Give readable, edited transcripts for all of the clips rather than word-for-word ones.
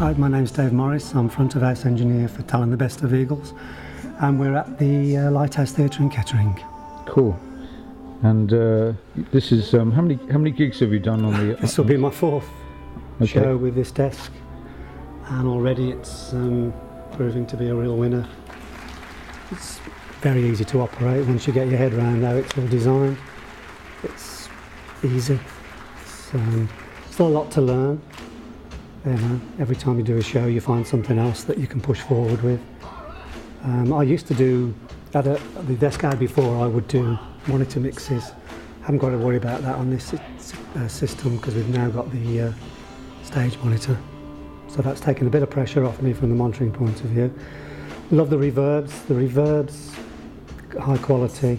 Hi, my name's Dave Morris. I'm front of house engineer for Talon, the Best of Eagles, and we're at the Lighthouse Theatre in Kettering. Cool. And this is how many gigs have you done on the? This will be my fourth show with this desk, and already it's proving to be a real winner. It's very easy to operate once you get your head around how it's all designed. It's easy. It's still a lot to learn. You know, every time you do a show you find something else that you can push forward with. I used to do, at the desk I had before, I would do monitor mixes. Haven't got to worry about that on this system because we've now got the stage monitor. So that's taken a bit of pressure off me from the monitoring point of view. Love the reverbs, high quality,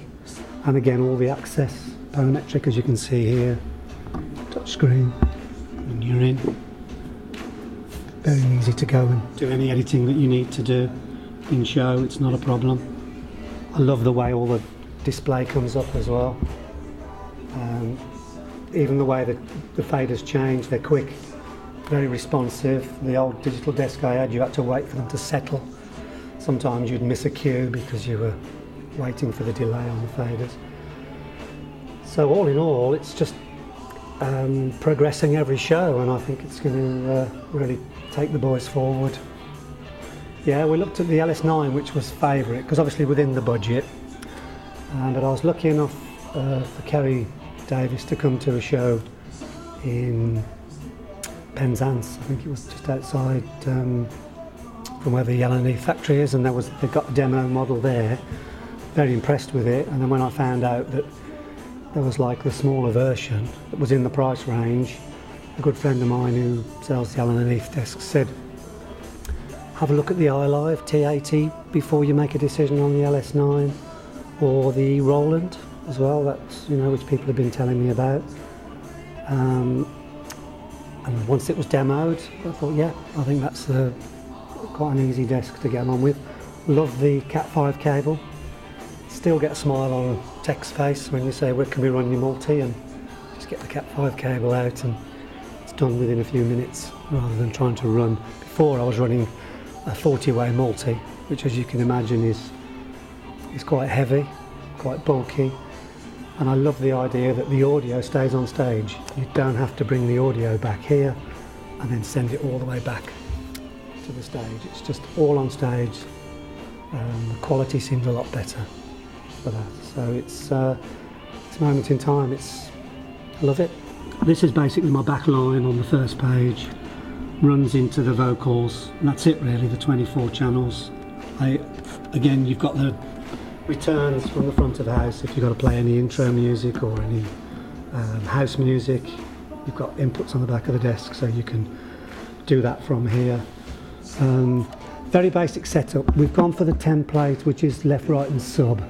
and again all the access, parametric as you can see here, touch screen, when you're in. Very easy to go and do any editing that you need to do in show, it's not a problem. I love the way all the display comes up as well. Even the way that the faders change, they're quick, very responsive. The old digital desk I had, you had to wait for them to settle. Sometimes you'd miss a cue because you were waiting for the delay on the faders. So all in all, it's just progressing every show, and I think it's going to really take the boys forward. Yeah, we looked at the LS9, which was favourite, because obviously within the budget, but I was lucky enough for Kerry Davis to come to a show in Penzance. I think it was just outside from where the Yellowknee factory is, and they've got a demo model there. Very impressed with it, and then when I found out that there was like the smaller version that was in the price range, a good friend of mine who sells the Allen & Heath desks said, have a look at the Heath ilive T80 before you make a decision on the LS9 or the Roland as well, that's, you know, which people have been telling me about. And once it was demoed, I thought, yeah, I think that's quite an easy desk to get on with. Love the Cat 5 cable. Still get a smile on a tech's face when you say, where can we run your multi, and just get the Cat 5 cable out and it's done within a few minutes, rather than trying to run. Before I was running a 40-way multi, which as you can imagine is quite heavy, quite bulky, and I love the idea that the audio stays on stage. You don't have to bring the audio back here and then send it all the way back to the stage. It's just all on stage. The quality seems a lot better for that. So it's a moment in time. I love it. This is basically my back line on the first page, runs into the vocals, and that's it really, the 24 channels. Again, you've got the returns from the front of the house if you've got to play any intro music or any house music. You've got inputs on the back of the desk, so you can do that from here. Very basic setup. We've gone for the template, which is left, right and sub,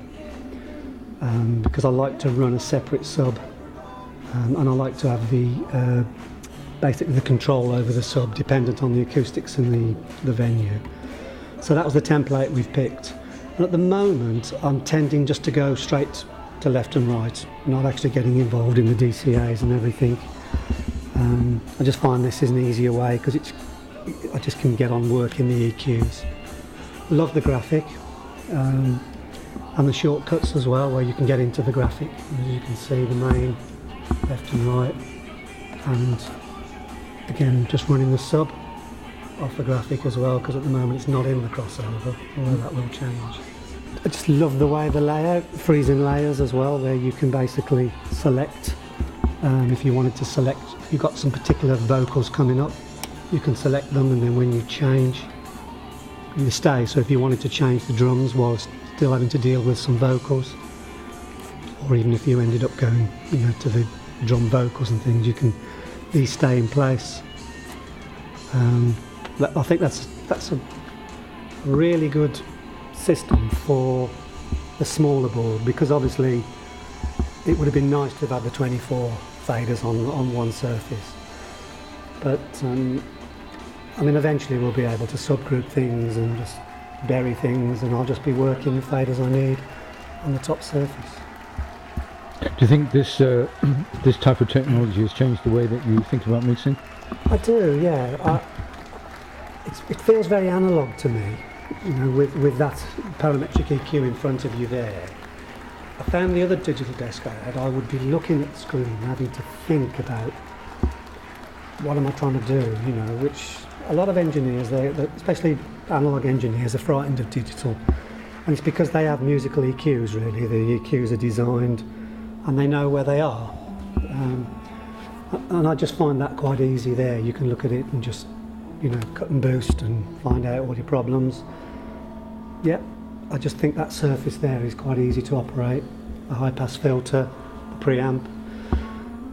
because I like to run a separate sub, and I like to have the basically the control over the sub dependent on the acoustics and the venue. So that was the template we've picked, and at the moment I'm tending just to go straight to left and right, not actually getting involved in the DCAs and everything. I just find this is an easier way because I just can get on working the EQs. Love the graphic and the shortcuts as well, where you can get into the graphic. As you can see, the main left and right, and again just running the sub off the graphic as well, because at the moment it's not in the crossover, although that will change. I just love the way the layout, freezing layers as well, where you can basically select if you wanted to select, if you've got some particular vocals coming up, you can select them, and then when you change, you stay. So if you wanted to change the drums while still having to deal with some vocals, or even if you ended up going, you know, to the drum vocals and things, these stay in place. I think that's a really good system for a smaller board, because obviously it would have been nice to have had the 24 faders on one surface, but I mean, eventually we'll be able to subgroup things and just bury things, and I'll just be working the faders I need on the top surface. Do you think this this type of technology has changed the way that you think about mixing? I do, yeah. it feels very analog to me, you know, with that parametric EQ in front of you there. I found the other digital desk I had, I would be looking at the screen and having to think about what am I trying to do, you know, which a lot of engineers, especially analog engineers, are frightened of digital. And it's because they have musical EQs, really. The EQs are designed and they know where they are. And I just find that quite easy there. You can look at it and just, you know, cut and boost and find out all your problems. Yeah, I just think that surface there is quite easy to operate. The high pass filter, the preamp.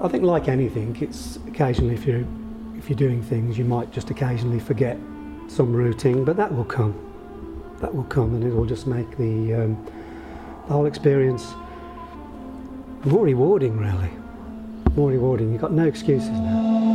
I think like anything, it's occasionally if you're doing things, you might just occasionally forget some routing, but that will come. That will come, and it will just make the whole experience more rewarding, really. More rewarding. You've got no excuses now.